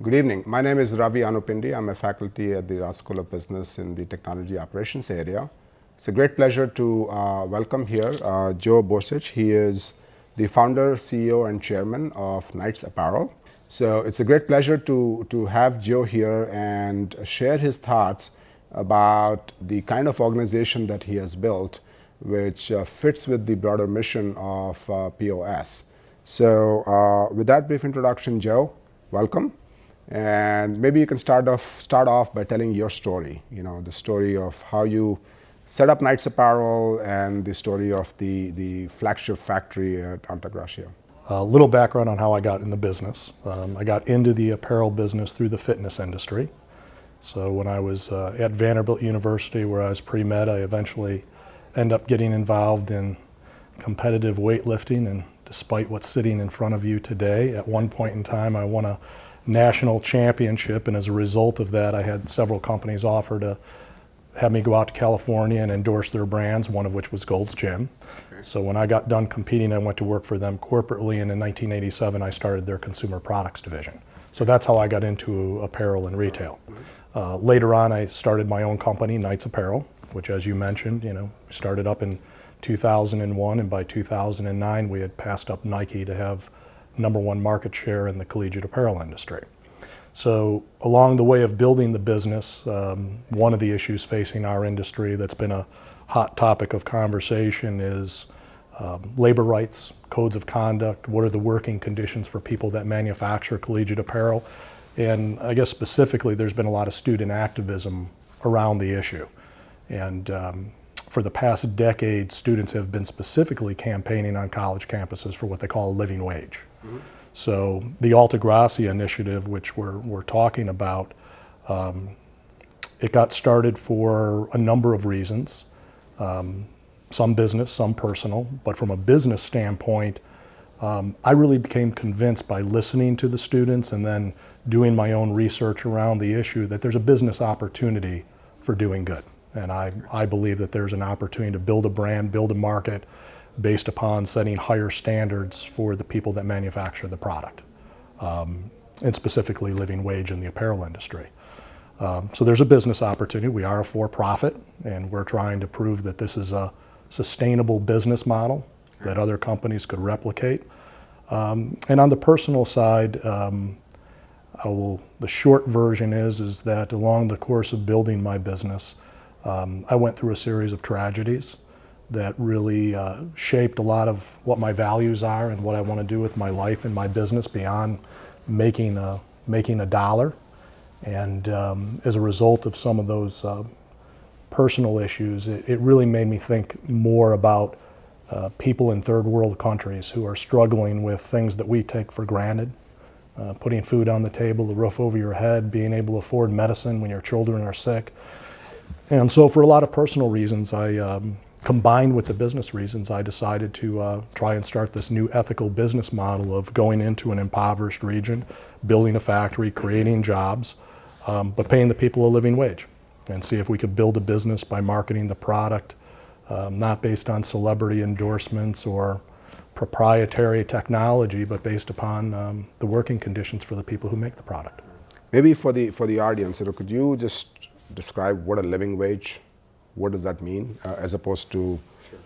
Good evening. My name is Ravi Anupindi. I'm a faculty at the Rao School of Business in the Technology Operations area. It's a great pleasure to welcome here Joe Bozich. He is the founder, CEO, and chairman of Knights Apparel. So it's a great pleasure to have Joe here and share his thoughts about the kind of organization that he has built, which fits with the broader mission of POS. So with that brief introduction, Joe, welcome. And maybe you can start off by telling your story, the story of how you set up Knights Apparel and the story of the flagship factory at Altagracia. A little background on how I got in the business. I got into the apparel business through the fitness industry. So when I was at Vanderbilt University, where I was pre-med, I eventually ended up getting involved in competitive weightlifting. And despite what's sitting in front of you today, at one point in time, I won a national championship, and as a result of that, I had several companies offer to have me go out to California and endorse their brands, one of which was Gold's Gym. Okay. So when I got done competing, I went to work for them corporately, and in 1987, I started their consumer products division. So that's how I got into apparel and retail. Later on, I started my own company, Knights Apparel, which, as you mentioned, started up in 2001, and by 2009, we had passed up Nike to have #1 market share in the collegiate apparel industry. So along the way of building the business, one of the issues facing our industry that's been a hot topic of conversation is labor rights, codes of conduct. What are the working conditions for people that manufacture collegiate apparel? And I guess specifically, there's been a lot of student activism around the issue. And for the past decade, students have been specifically campaigning on college campuses for what they call a living wage. Mm-hmm. So the Altagracia initiative, which we're talking about, it got started for a number of reasons, some business, some personal. But from a business standpoint, I really became convinced by listening to the students and then doing my own research around the issue that there's a business opportunity for doing good. And I believe that there's an opportunity to build a brand, build a market, based upon setting higher standards for the people that manufacture the product, and specifically living wage in the apparel industry. So there's a business opportunity. We are a for-profit, and we're trying to prove that this is a sustainable business model that other companies could replicate. And on the personal side, the short version is that along the course of building my business, I went through a series of tragedies that really shaped a lot of what my values are and what I want to do with my life and my business beyond making a dollar. And as a result of some of those personal issues, it really made me think more about people in third world countries who are struggling with things that we take for granted. Putting food on the table, the roof over your head, being able to afford medicine when your children are sick. And so for a lot of personal reasons, combined with the business reasons, I decided to try and start this new ethical business model of going into an impoverished region, building a factory, creating jobs, but paying the people a living wage, and see if we could build a business by marketing the product, not based on celebrity endorsements or proprietary technology, but based upon the working conditions for the people who make the product. Maybe for the audience, could you just describe what a living wage, what does that mean, as opposed to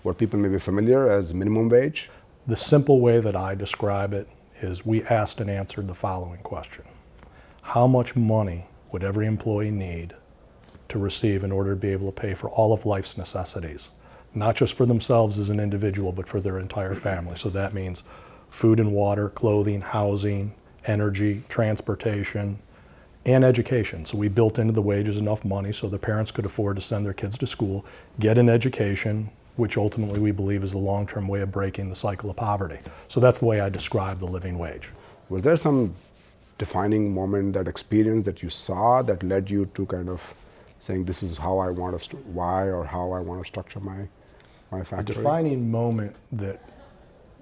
what people may be familiar as minimum wage? The simple way that I describe it is we asked and answered the following question. How much money would every employee need to receive in order to be able to pay for all of life's necessities? Not just for themselves as an individual, but for their entire family. So that means food and water, clothing, housing, energy, transportation, and education. So we built into the wages enough money so the parents could afford to send their kids to school, get an education, which ultimately we believe is the long-term way of breaking the cycle of poverty. So that's the way I describe the living wage. Was there some defining moment, that experience that you saw that led you to kind of saying this is how I want to, why or how I want to structure my factory? The defining moment that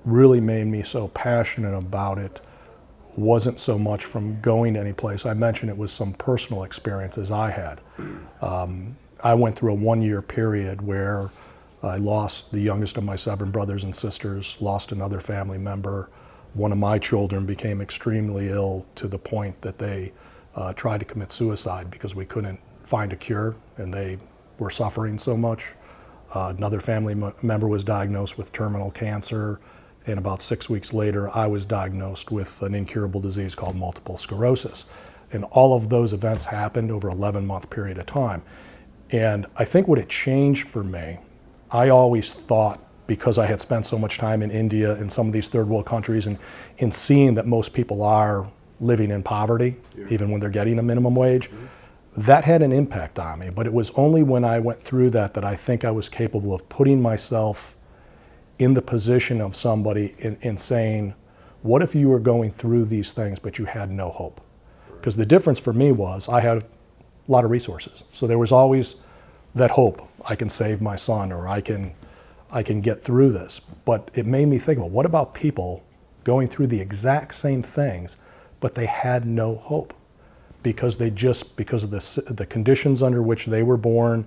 really made me so passionate about it wasn't so much from going to any place. I mentioned it was some personal experiences I had. I went through a 1-year period where I lost the youngest of my 7 brothers and sisters, lost another family member, One of my children became extremely ill to the point that they tried to commit suicide because we couldn't find a cure and they were suffering so much. Another family member was diagnosed with terminal cancer, and about 6 weeks later I was diagnosed with an incurable disease called multiple sclerosis. And all of those events happened over an 11-month period of time. And I think what it changed for me, I always thought, because I had spent so much time in India and some of these third world countries, and in seeing that most people are living in poverty, even when they're getting a minimum wage, that had an impact on me. But it was only when I went through that I think I was capable of putting myself in the position of somebody in saying, what if you were going through these things but you had no hope? Because the difference for me was I had a lot of resources. So there was always that hope. I can save my son, or I can get through this. But it made me think about, what about people going through the exact same things, but they had no hope? Because because of the conditions under which they were born,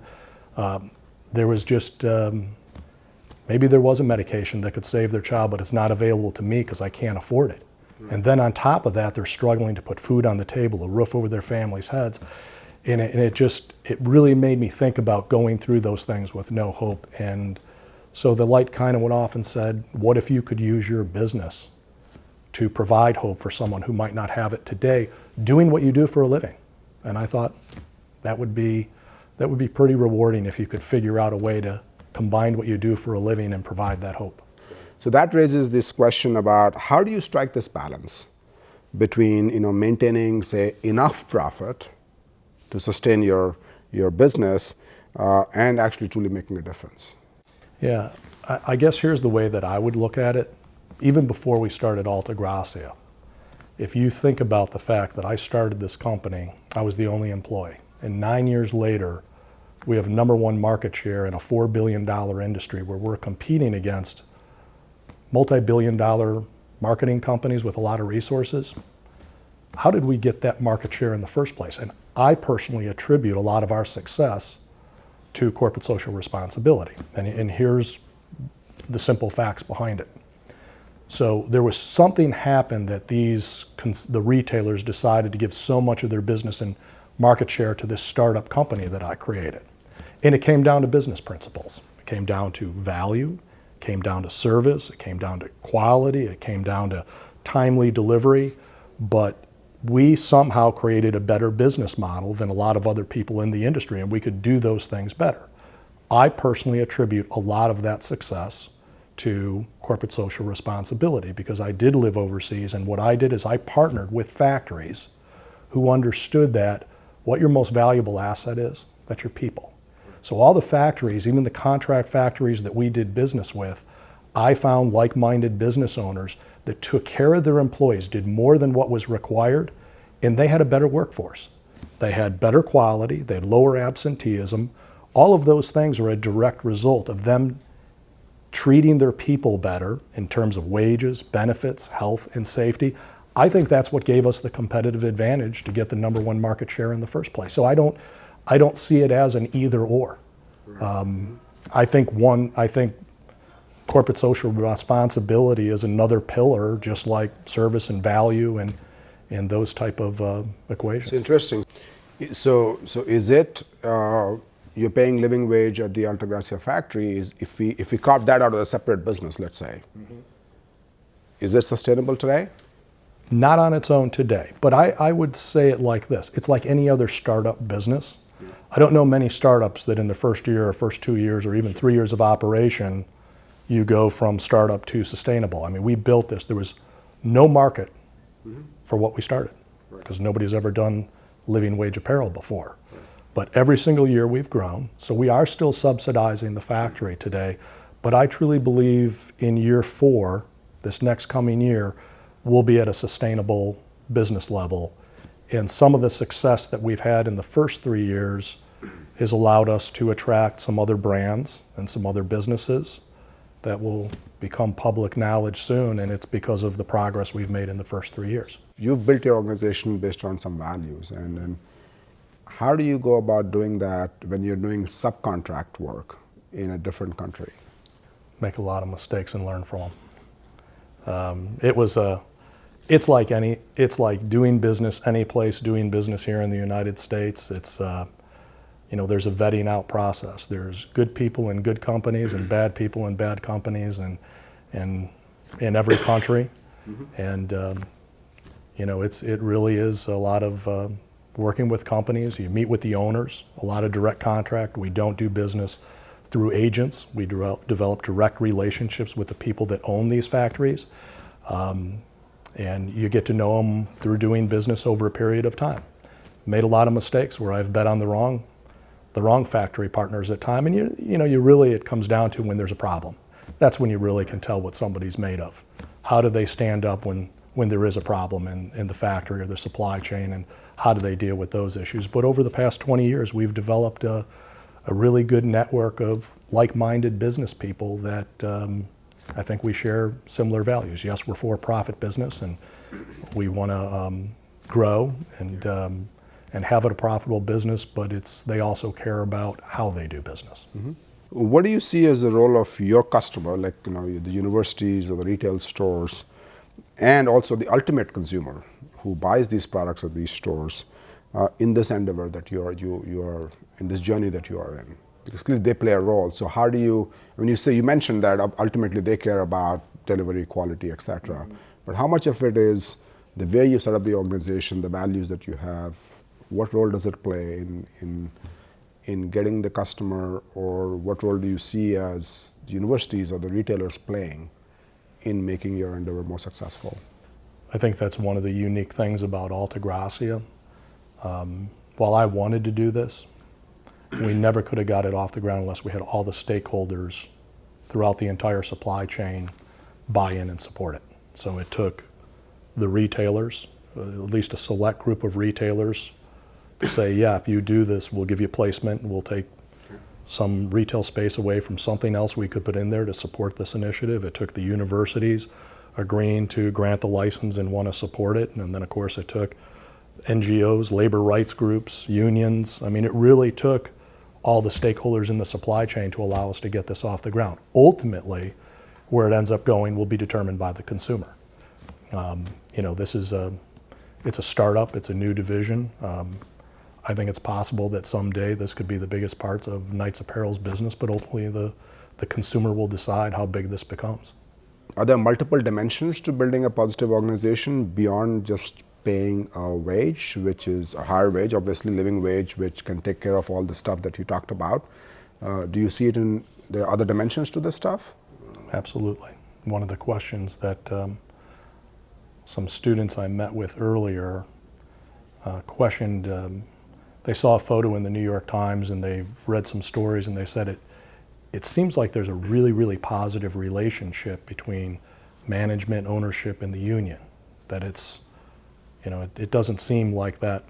there was just, maybe there was a medication that could save their child, but it's not available to me because I can't afford it. And then on top of that, they're struggling to put food on the table, a roof over their families' heads. And it really made me think about going through those things with no hope. And so the light kind of went off and said, what if you could use your business to provide hope for someone who might not have it today, doing what you do for a living? And I thought that would be pretty rewarding if you could figure out a way to combine what you do for a living and provide that hope. So that raises this question about, how do you strike this balance between maintaining, say, enough profit to sustain your business and actually truly making a difference? Yeah, I guess here's the way that I would look at it. Even before we started Alta Gracia, if you think about the fact that I started this company, I was the only employee, and 9 years later, we have #1 market share in a $4 billion industry where we're competing against multi-billion-dollar marketing companies with a lot of resources. How did we get that market share in the first place? And I personally attribute a lot of our success to corporate social responsibility. And here's the simple facts behind it. So there was something happened that the retailers decided to give so much of their business and market share to this startup company that I created. And it came down to business principles. It came down to value, it came down to service, it came down to quality, it came down to timely delivery. But we somehow created a better business model than a lot of other people in the industry, and we could do those things better. I personally attribute a lot of that success to corporate social responsibility, because I did live overseas, and what I did is I partnered with factories who understood that what your most valuable asset is, that's your people. So all the factories, even the contract factories that we did business with, I found like-minded business owners that took care of their employees, did more than what was required, and they had a better workforce. They had better quality, they had lower absenteeism. All of those things are a direct result of them treating their people better in terms of wages, benefits, health, and safety. I think that's what gave us the competitive advantage to get the #1 market share in the first place. So I don't see it as an either or. I think corporate social responsibility is another pillar, just like service and value and those type of equations. It's interesting. So is it you're paying living wage at the Alta Gracia factory? If we carve that out of a separate business, let's say, is it sustainable today? Not on its own today, but I would say it like this. It's like any other startup business. I don't know many startups that in the first year or first 2 years or even 3 years of operation, you go from startup to sustainable. I mean, we built this. There was no market for what we started, because nobody's ever done living wage apparel before. But every single year we've grown. So we are still subsidizing the factory today. But I truly believe in year 4, this next coming year, we'll be at a sustainable business level. And some of the success that we've had in the first 3 years has allowed us to attract some other brands and some other businesses that will become public knowledge soon, and it's because of the progress we've made in the first 3 years. You've built your organization based on some values, and how do you go about doing that when you're doing subcontract work in a different country? Make a lot of mistakes and learn from them. It's like doing business any place, doing business here in the United States. It's there's a vetting out process. There's good people in good companies and bad people in bad companies, and in every country, and it really is a lot of working with companies. You meet with the owners, a lot of direct contract. We don't do business through agents. We develop direct relationships with the people that own these factories. And you get to know them through doing business over a period of time. Made a lot of mistakes where I've bet on the wrong factory partners at time, and it comes down to when there's a problem. That's when you really can tell what somebody's made of. How do they stand up when there is a problem in the factory or the supply chain, and how do they deal with those issues? But over the past 20 years, we've developed a really good network of like-minded business people that I think we share similar values. Yes, we're for-profit business, and we want to grow and have a profitable business, but they also care about how they do business. What do you see as the role of your customer, like the universities or the retail stores, and also the ultimate consumer who buys these products at these stores in this endeavor that you are in this journey that you are in? Because clearly they play a role. So how do you, when you mentioned that ultimately they care about delivery, quality, etc. But how much of it is the way you set up the organization, the values that you have? What role does it play in getting the customer, or what role do you see as the universities or the retailers playing in making your endeavor more successful? I think that's one of the unique things about Alta Gracia. While I wanted to do this, we never could have got it off the ground unless we had all the stakeholders throughout the entire supply chain buy in and support it. So it took the retailers, at least a select group of retailers, to say, yeah, if you do this, we'll give you placement, and we'll take some retail space away from something else we could put in there to support this initiative. It took the universities agreeing to grant the license and want to support it. And then, of course, it took NGOs, labor rights groups, unions. I mean, it really took all the stakeholders in the supply chain to allow us to get this off the ground. Ultimately, where it ends up going will be determined by the consumer. It's a startup, it's a new division. I think it's possible that someday this could be the biggest part of Knights Apparel's business, but ultimately the consumer will decide how big this becomes. Are there multiple dimensions to building a positive organization beyond just paying a wage, which is a higher wage, obviously living wage, which can take care of all the stuff that you talked about? Do you see there are other dimensions to this stuff? Absolutely. One of the questions that some students I met with earlier questioned, they saw a photo in the New York Times and they've read some stories, and they said it seems like there's a really, really positive relationship between management, ownership, and the union. That it doesn't seem like that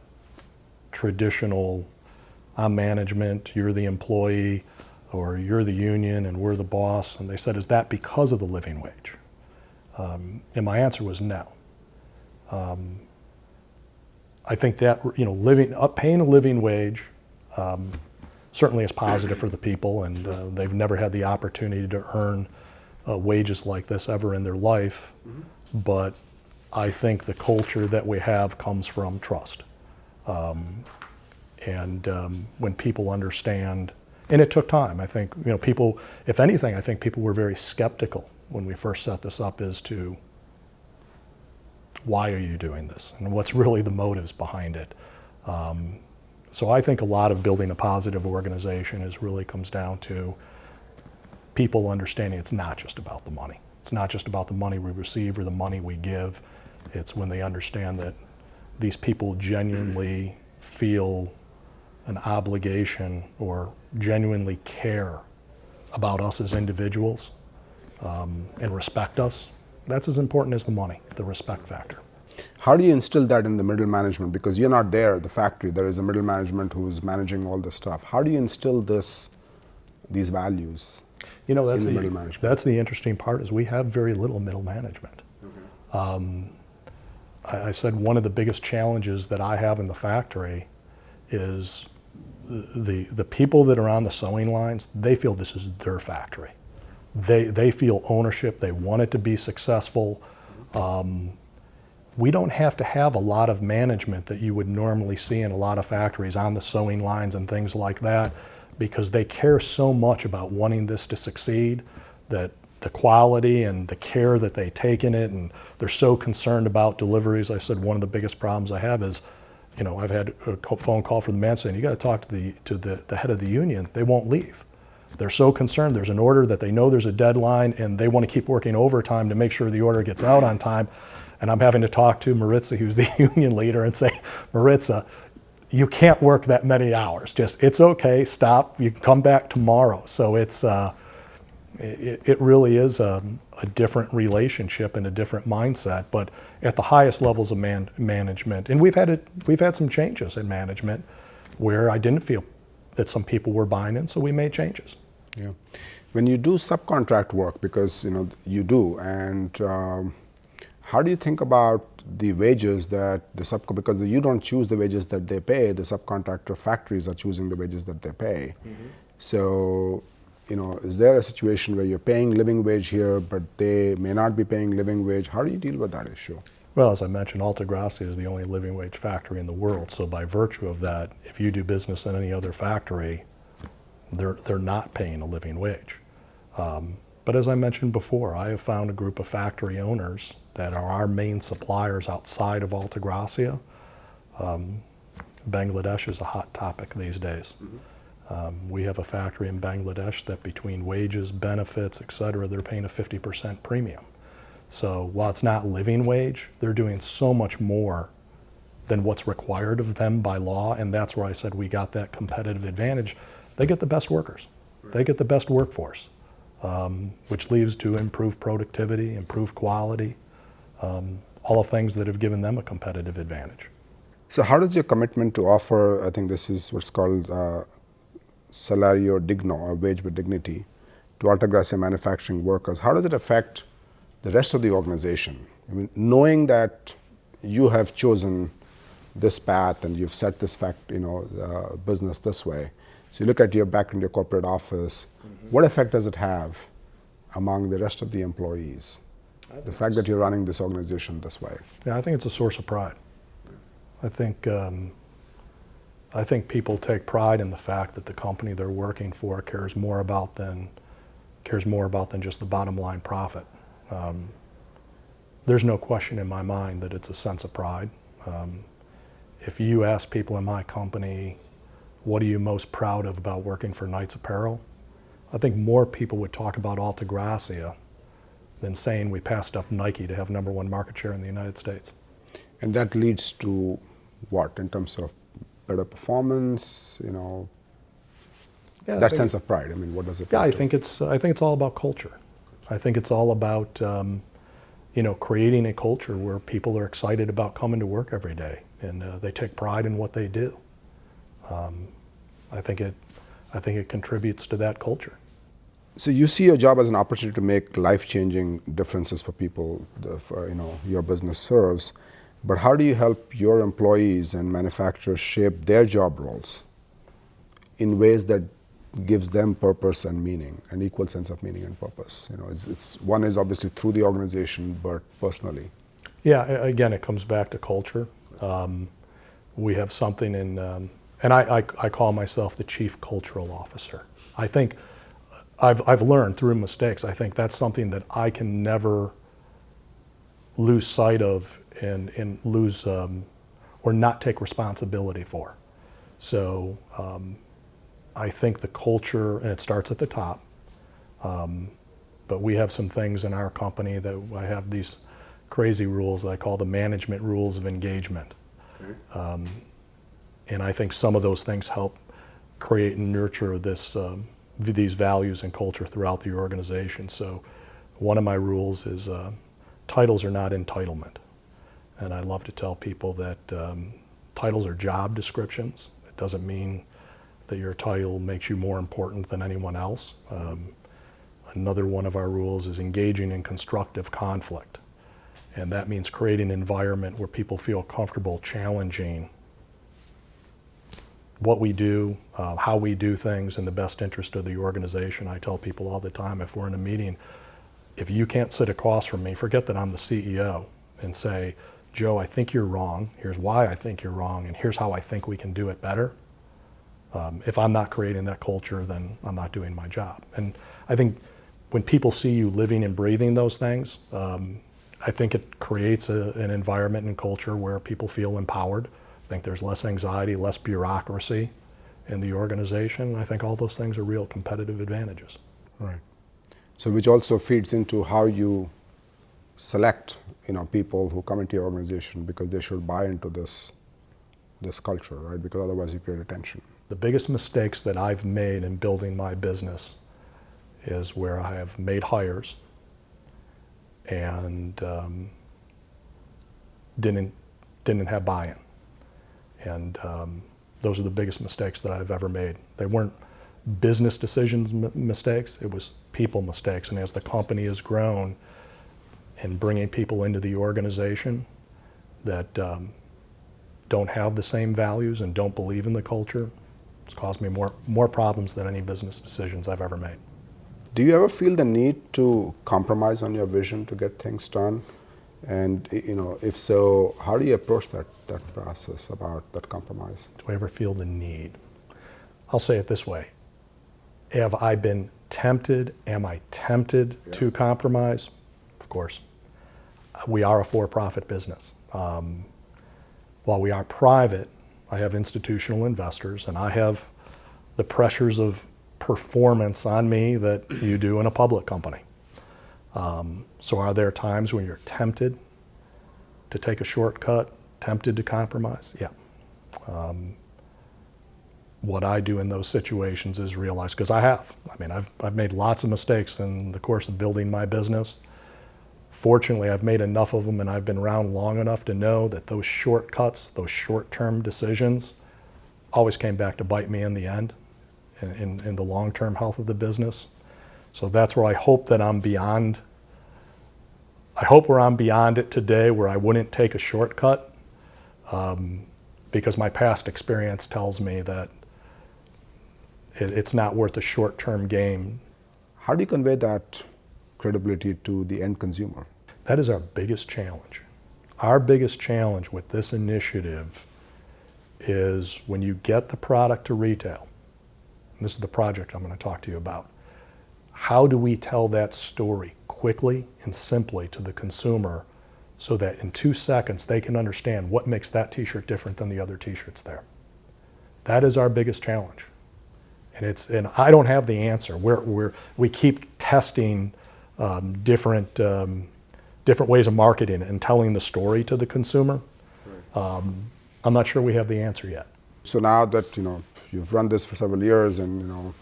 traditional, I'm management, you're the employee, or you're the union and we're the boss. And they said, is that because of the living wage? And my answer was no. I think that paying a living wage certainly is positive for the people, and they've never had the opportunity to earn wages like this ever in their life. But I think the culture that we have comes from trust. When people understand, and it took time. I think people, if anything, I think people were very skeptical when we first set this up as to why are you doing this and what's really the motives behind it. So I think a lot of building a positive organization really comes down to people understanding it's not just about the money. It's not just about the money we receive or the money we give. It's when they understand that these people genuinely feel an obligation or genuinely care about us as individuals and respect us. That's as important as the money, the respect factor. How do you instill that in the middle management? Because you're not there at the factory. There is a middle management who's managing all this stuff. How do you instill these values in the middle management? That's the interesting part, is we have very little middle management. I said one of the biggest challenges that I have in the factory is the people that are on the sewing lines, they feel this is their factory. They feel ownership. They want it to be successful. We don't have to have a lot of management that you would normally see in a lot of factories on the sewing lines and things like that, because they care so much about wanting this to succeed, that the quality and the care that they take in it, and they're so concerned about deliveries. I said one of the biggest problems I have is, I've had a phone call from the man saying, you got to talk to the head of the union. They won't leave. They're so concerned. There's an order that they know there's a deadline, and they want to keep working overtime to make sure the order gets out on time. And I'm having to talk to Maritza, who's the union leader, and say, Maritza, you can't work that many hours. It's okay, stop, you can come back tomorrow. So it really is a different relationship and a different mindset, but at the highest levels of management. And we've had some changes in management where I didn't feel that some people were buying in, so we made changes. Yeah. When you do subcontract work, because you do, and how do you think about the wages that because you don't choose the wages that they pay, the subcontractor factories are choosing the wages that they pay. Mm-hmm. So, is there a situation where you're paying living wage here, but they may not be paying living wage? How do you deal with that issue? Well, as I mentioned, Altagracia is the only living wage factory in the world. So by virtue of that, if you do business in any other factory, they're not paying a living wage. But as I mentioned before, I have found a group of factory owners that are our main suppliers outside of Altagracia. Bangladesh is a hot topic these days. Mm-hmm. We have a factory in Bangladesh that between wages, benefits, et cetera, they're paying a 50% premium. So while it's not living wage, they're doing so much more than what's required of them by law, and that's where I said we got that competitive advantage. They get the best workers. They get the best workforce, which leads to improved productivity, improved quality, all of things that have given them a competitive advantage. So how does your commitment to offer, I think this is what's called salario digno, or wage with dignity, to Altagracia manufacturing workers, how does it affect the rest of the organization? I mean, knowing that you have chosen this path and you've set this business this way. So you look at your back in your corporate office, mm-hmm. What effect does it have among the rest of the employees? The fact that you're running this organization this way. Yeah, I think it's a source of pride. I think people take pride in the fact that the company they're working for cares more about than just the bottom line profit. There's no question in my mind that it's a sense of pride. If you ask people in my company, what are you most proud of about working for Knights Apparel? I think more people would talk about Altagracia than saying we passed up Nike to have #1 market share in the United States. And that leads to what in terms of better performance, Yeah, that sense of pride? I mean, what does it? Yeah, I think it's all about culture. I think it's all about creating a culture where people are excited about coming to work every day, and they take pride in what they do. I think it contributes to that culture. So you see your job as an opportunity to make life-changing differences for people, your business serves. But how do you help your employees and manufacturers shape their job roles in ways that gives them purpose and meaning, an equal sense of meaning and purpose? One is obviously through the organization, but personally. Yeah, again, it comes back to culture. We have something and I call myself the Chief Cultural Officer. I think I've learned through mistakes. I think that's something that I can never lose sight of and lose or not take responsibility for. So I think the culture, and it starts at the top, but we have some things in our company that I have these crazy rules that I call the management rules of engagement. Okay. And I think some of those things help create and nurture these values and culture throughout the organization. So one of my rules is titles are not entitlement. And I love to tell people that titles are job descriptions. It doesn't mean that your title makes you more important than anyone else. Another one of our rules is engaging in constructive conflict. And that means creating an environment where people feel comfortable challenging what we do, how we do things in the best interest of the organization. I tell people all the time, if we're in a meeting, if you can't sit across from me, forget that I'm the CEO, and say, Joe, I think you're wrong. Here's why I think you're wrong, and here's how I think we can do it better. If I'm not creating that culture, then I'm not doing my job. And I think when people see you living and breathing those things, I think it creates an environment and culture where people feel empowered. I think there's less anxiety, less bureaucracy in the organization. I think all those things are real competitive advantages. Right. So which also feeds into how you select, people who come into your organization, because they should buy into this culture, right? Because otherwise you create a tension. The biggest mistakes that I've made in building my business is where I have made hires and didn't have buy-in. And those are the biggest mistakes that I've ever made. They weren't business decisions mistakes, it was people mistakes. And as the company has grown and bringing people into the organization that don't have the same values and don't believe in the culture, it's caused me more problems than any business decisions I've ever made. Do you ever feel the need to compromise on your vision to get things done? And if so, how do you approach that process about that compromise? Do I ever feel the need? I'll say it this way. Have I been tempted? Am I tempted to compromise? Of course. We are a for-profit business. While we are private, I have institutional investors, and I have the pressures of performance on me that you do in a public company. So are there times when you're tempted to take a shortcut, tempted to compromise? Yeah. What I do in those situations is realize, because I've made lots of mistakes in the course of building my business. Fortunately, I've made enough of them and I've been around long enough to know that those shortcuts, those short-term decisions always came back to bite me in the end, in the long-term health of the business. So that's where I hope that I'm beyond. I hope where I'm beyond it today, where I wouldn't take a shortcut, because my past experience tells me that it's not worth a short-term game. How do you convey that credibility to the end consumer? That is our biggest challenge. Our biggest challenge with this initiative is when you get the product to retail, and this is the project I'm going to talk to you about, how do we tell that story quickly and simply to the consumer so that in 2 seconds they can understand what makes that t-shirt different than the other t-shirts there? That is our biggest challenge. And I don't have the answer. We keep testing different ways of marketing and telling the story to the consumer. Right. I'm not sure we have the answer yet. So now that you've run this for several years, and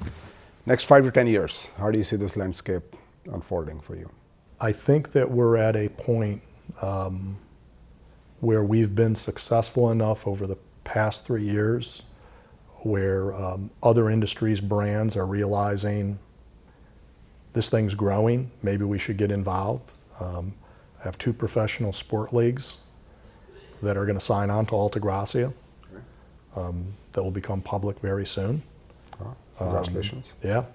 next 5 to 10 years, how do you see this landscape unfolding for you? I think that we're at a point where we've been successful enough over the past 3 years where other industries' brands are realizing this thing's growing, maybe we should get involved. I have 2 professional sport leagues that are going to sign on to Altagracia that will become public very soon. Congratulations. Yeah.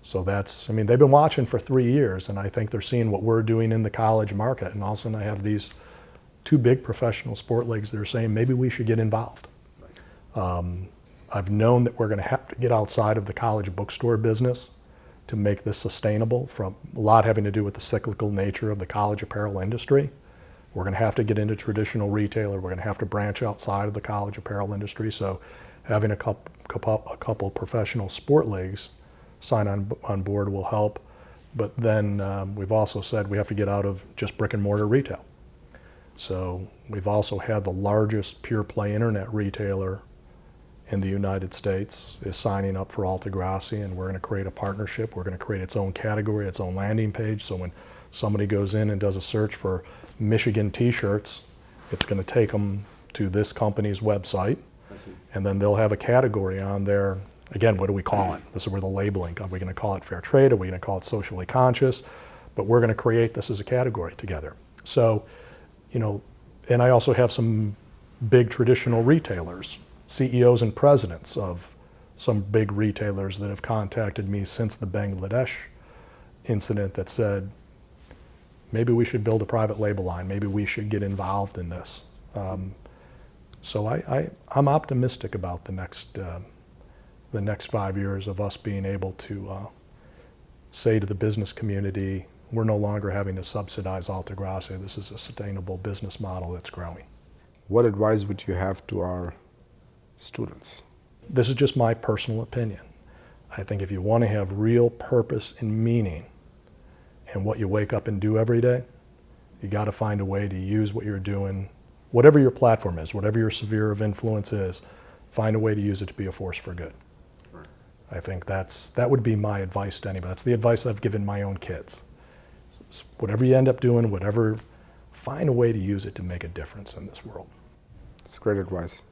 So they've been watching for 3 years, and I think they're seeing what we're doing in the college market. And all of a sudden I have these 2 big professional sport leagues that are saying maybe we should get involved. I've known that we're going to have to get outside of the college bookstore business to make this sustainable, from a lot having to do with the cyclical nature of the college apparel industry. We're going to have to get into traditional retailer. We're going to have to branch outside of the college apparel industry. So having a couple professional sport leagues sign on board will help. But then we've also said we have to get out of just brick and mortar retail. So we've also had the largest pure play internet retailer in the United States is signing up for Altagracia, and we're going to create a partnership. We're going to create its own category, its own landing page. So when somebody goes in and does a search for Michigan t-shirts, it's going to take them to this company's website, and then they'll have a category on there. Again, what do we call it? This is where the labeling. Are we going to call it fair trade? Are we going to call it socially conscious? But we're going to create this as a category together. So, and I also have some big traditional retailers CEOs and presidents of some big retailers that have contacted me since the Bangladesh incident that said, maybe we should build a private label line, maybe we should get involved in this. So I'm optimistic about the next 5 years of us being able to say to the business community, we're no longer having to subsidize Alta Gracia. This is a sustainable business model that's growing. What advice would you have to our students? This is just my personal opinion. I think if you want to have real purpose and meaning in what you wake up and do every day, you got to find a way to use what you're doing, whatever your platform is, whatever your sphere of influence is, find a way to use it to be a force for good. Right. I think that would be my advice to anybody. That's the advice I've given my own kids. Whatever you end up doing, find a way to use it to make a difference in this world. It's great advice.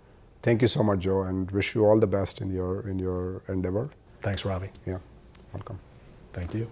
Thank you so much, Joe, and wish you all the best in your endeavor. Thanks, Ravi. Yeah, welcome. Thank you.